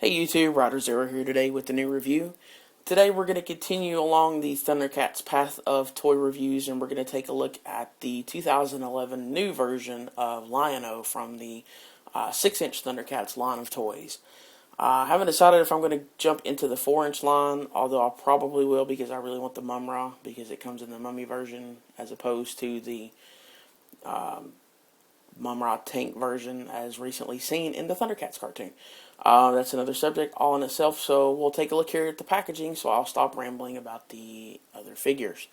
Hey YouTube, riderxero here today with the new review. Today we're going to continue along the Thundercats path of toy reviews, and we're going to take a look at the 2011 new version of Lion-O from the 6-inch Thundercats line of toys. I haven't decided if I'm going to jump into the 4-inch line, although I probably will because I really want the Mumm-Ra because it comes in the mummy version as opposed to the Mumm-Ra tank version as recently seen in the Thundercats cartoon. That's another subject all in itself, so we'll take a look here at the packaging, so I'll stop rambling about the other figures.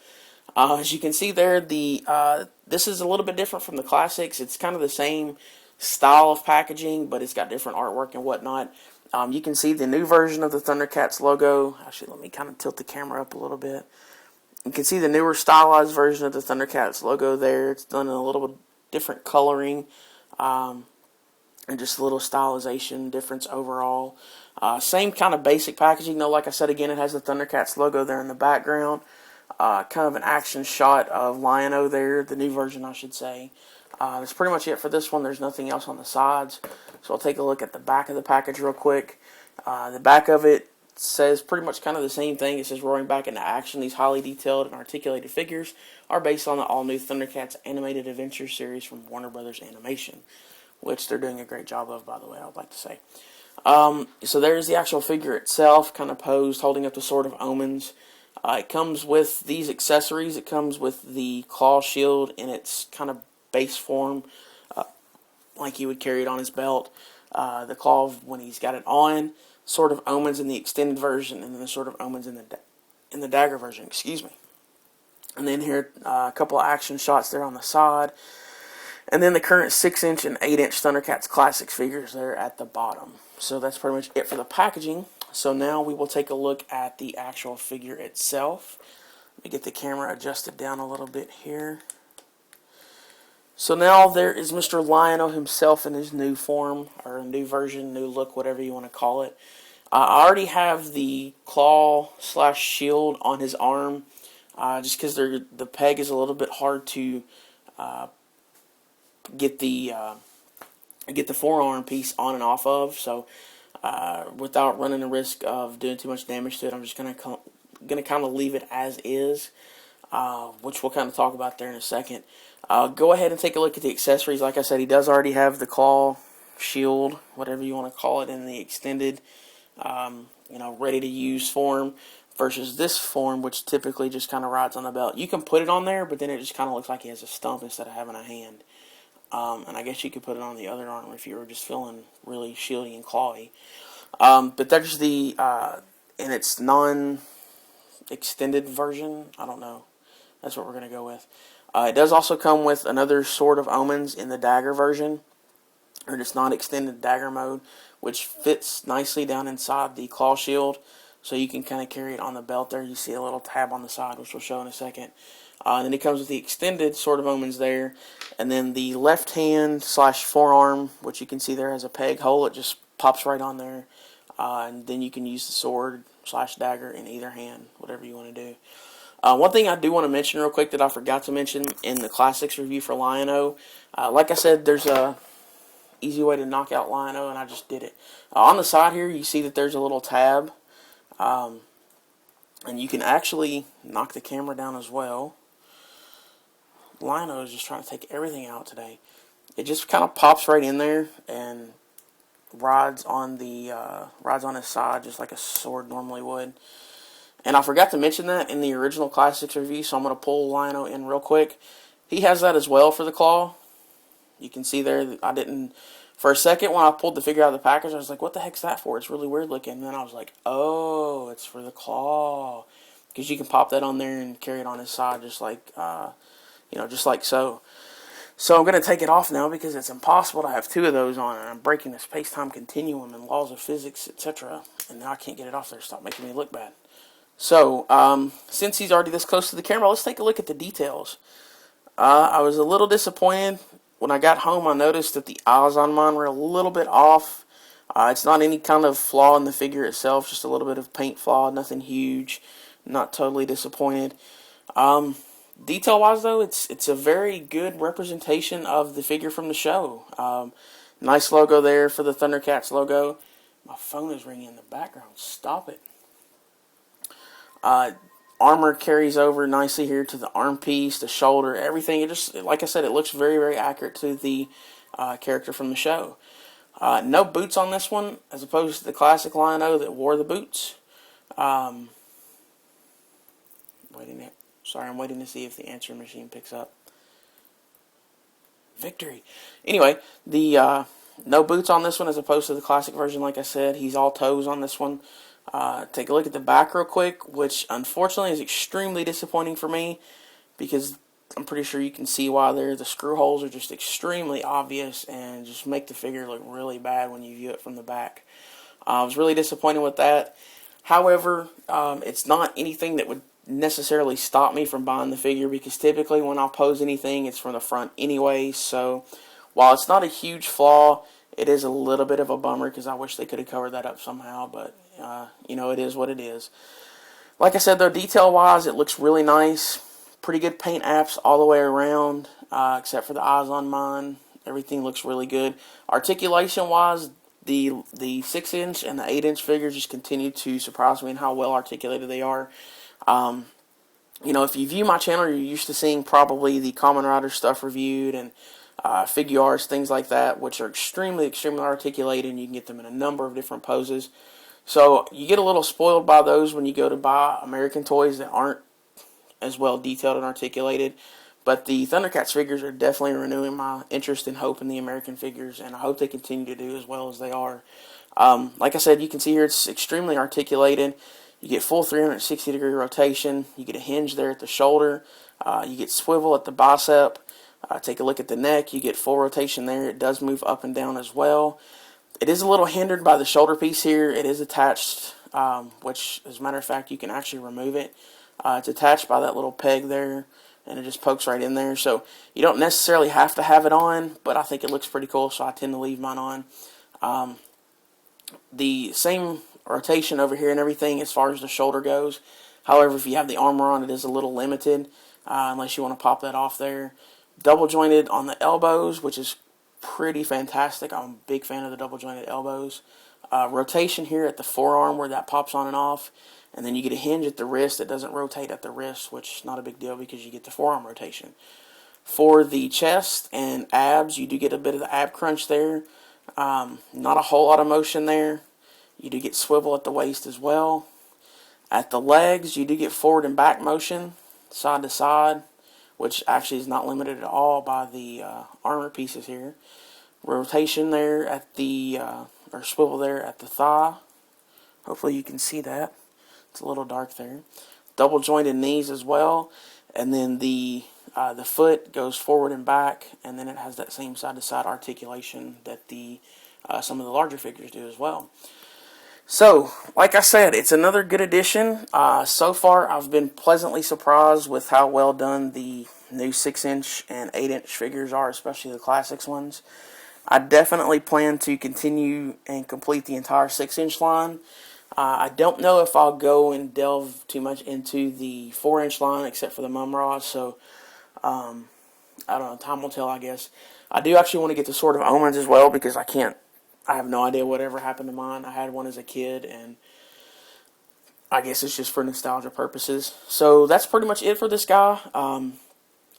As you can see there, this is a little bit different from the classics. It's kind of the same style of packaging, but it's got different artwork and whatnot. You can see the new version of the Thundercats logo. Actually, let me kind of tilt the camera up a little bit. You can see the newer stylized version of the Thundercats logo there. It's done in a little bit different coloring. And just a little stylization difference overall. Same kind of basic packaging, though. Like I said again, it has the Thundercats logo there in the background. Kind of an action shot of Lion-O there, the new version I should say. That's pretty much it for this one. There's nothing else on the sides. So I'll take a look at the back of the package real quick. The back of it says pretty much kind of the same thing. It says roaring back into action. These highly detailed and articulated figures are based on the all-new Thundercats animated adventure series from Warner Brothers Animation, which they're doing a great job of, by the way, I would like to say. So there's the actual figure itself, kind of posed, holding up the Sword of Omens. It comes with these accessories. It comes with the claw shield in its kind of base form, like he would carry it on his belt. The claw when he's got it on, Sword of Omens in the extended version, and then the Sword of Omens in the dagger version, excuse me. And then here, a couple of action shots there on the side. And then the current 6-inch and 8-inch Thundercats Classics figures there at the bottom. So that's pretty much it for the packaging. So now we will take a look at the actual figure itself. Let me get the camera adjusted down a little bit here. So now there is Mr. Lion-O himself in his new form, or a new version, new look, whatever you want to call it. I already have the claw/shield on his arm, just because the peg is a little bit hard to get the forearm piece on and off of, so without running the risk of doing too much damage to it, I'm just gonna kind of leave it as is, which we'll kind of talk about there in a second. Go ahead and take a look at the accessories. Like I said, he does already have the claw shield, whatever you want to call it, in the extended, ready to use form. Versus this form, which typically just kind of rides on the belt. You can put it on there, but then it just kind of looks like he has a stump instead of having a hand. And I guess you could put it on the other arm if you were just feeling really shieldy and clawy. But there's the, in its non-extended version, I don't know. That's what we're going to go with. It does also come with another Sword of Omens in the dagger version, or just non-extended dagger mode, which fits nicely down inside the claw shield. So you can kind of carry it on the belt there. You see a little tab on the side, which we'll show in a second. And then it comes with the extended Sword of Omens there. And then the left hand/forearm, which you can see there has a peg hole. It just pops right on there. And then you can use the sword/dagger in either hand, whatever you want to do. One thing I do want to mention real quick that I forgot to mention in the Classics review for Lion-O. Like I said, there's a easy way to knock out Lion-O, and I just did it. On the side here, you see that there's a little tab. And you can actually knock the camera down as well. Lion-O is just trying to take everything out today. It just kind of pops right in there and rides on his side just like a sword normally would. And I forgot to mention that in the original Classics review, so I'm going to pull Lion-O in real quick. He has that as well for the claw. You can see there that I didn't. For a second, when I pulled the figure out of the package, I was like, what the heck's that for? It's really weird looking. And then I was like, oh, it's for the claw. Because you can pop that on there and carry it on his side just like, just like so. So I'm going to take it off now because it's impossible to have two of those on. And I'm breaking the space-time continuum and laws of physics, etc. And now I can't get it off there. Stop making me look bad. So, since he's already this close to the camera, let's take a look at the details. I was a little disappointed. When I got home, I noticed that the eyes on mine were a little bit off. It's not any kind of flaw in the figure itself, just a little bit of paint flaw, nothing huge. Not totally disappointed. Detail-wise, though, it's a very good representation of the figure from the show. Nice logo there for the Thundercats logo. My phone is ringing in the background. Stop it. Armor carries over nicely here to the arm piece, the shoulder, everything. It just, like I said, it looks very, very accurate to the character from the show. No boots on this one, as opposed to the classic Lion-O that wore the boots. I'm waiting to see if the answering machine picks up. Victory. Anyway, the no boots on this one, as opposed to the classic version. Like I said, he's all toes on this one. Take a look at the back real quick, which unfortunately is extremely disappointing for me, because I'm pretty sure you can see why there. The screw holes are just extremely obvious and just make the figure look really bad when you view it from the back. I was really disappointed with that. However, it's not anything that would necessarily stop me from buying the figure, because typically when I'll pose anything, it's from the front anyway. So while it's not a huge flaw, it is a little bit of a bummer, because I wish they could have covered that up somehow. But it is what it is. Like I said, though, detail-wise, it looks really nice. Pretty good paint apps all the way around, except for the eyes on mine. Everything looks really good. Articulation-wise, the 6-inch and the 8-inch figures just continue to surprise me in how well articulated they are. If you view my channel, you're used to seeing probably the Kamen Rider stuff reviewed and figure arts, things like that, which are extremely, extremely articulated, and you can get them in a number of different poses. So you get a little spoiled by those when you go to buy American toys that aren't as well detailed and articulated. But the Thundercats figures are definitely renewing my interest and hope in the American figures, and I hope they continue to do as well as they are. Like I said, you can see here it's extremely articulated. You get full 360-degree rotation. You get a hinge there at the shoulder. You get swivel at the bicep. Take a look at the neck. You get full rotation there. It does move up and down as well. It is a little hindered by the shoulder piece here. It is attached, which, as a matter of fact, you can actually remove it. It's attached by that little peg there, and it just pokes right in there. So you don't necessarily have to have it on, but I think it looks pretty cool, so I tend to leave mine on. The same rotation over here and everything as far as the shoulder goes. However, if you have the armor on, it is a little limited, unless you want to pop that off there. Double jointed on the elbows, which is pretty fantastic. I'm a big fan of the double jointed elbows. Rotation here at the forearm where that pops on and off. And then you get a hinge at the wrist that doesn't rotate at the wrist, which is not a big deal because you get the forearm rotation. For the chest and abs, you do get a bit of the ab crunch there. Not a whole lot of motion there. You do get swivel at the waist as well. At the legs, you do get forward and back motion, side to side, which actually is not limited at all by the armor pieces here. Rotation there at the, or swivel there at the thigh. Hopefully you can see that. It's a little dark there. Double jointed knees as well. And then the foot goes forward and back, and then it has that same side to side articulation that the some of the larger figures do as well. So, like I said, it's another good addition. So far, I've been pleasantly surprised with how well done the new 6-inch and 8-inch figures are, especially the classics ones. I definitely plan to continue and complete the entire 6-inch line. I don't know if I'll go and delve too much into the 4-inch line, except for the Mumm-Ra, so I don't know, time will tell, I guess. I do actually want to get the Sword of Omens as well, because I have no idea whatever happened to mine. I had one as a kid, and I guess it's just for nostalgia purposes. So that's pretty much it for this guy.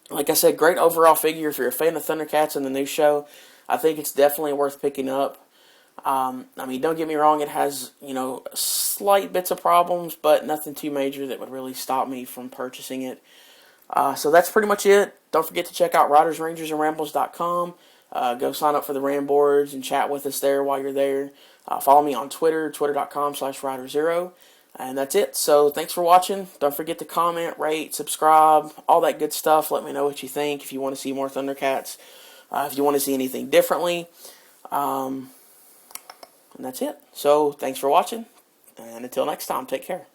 Like I said, great overall figure. If you're a fan of Thundercats and the new show, I think it's definitely worth picking up. I mean, don't get me wrong, it has, slight bits of problems, but nothing too major that would really stop me from purchasing it. So that's pretty much it. Don't forget to check out ridersrangersandrambles.com. Go sign up for the Ram boards and chat with us there while you're there. Follow me on Twitter, twitter.com/riderxero. And that's it. So thanks for watching. Don't forget to comment, rate, subscribe, all that good stuff. Let me know what you think if you want to see more Thundercats. If you want to see anything differently. And that's it. So thanks for watching. And until next time, take care.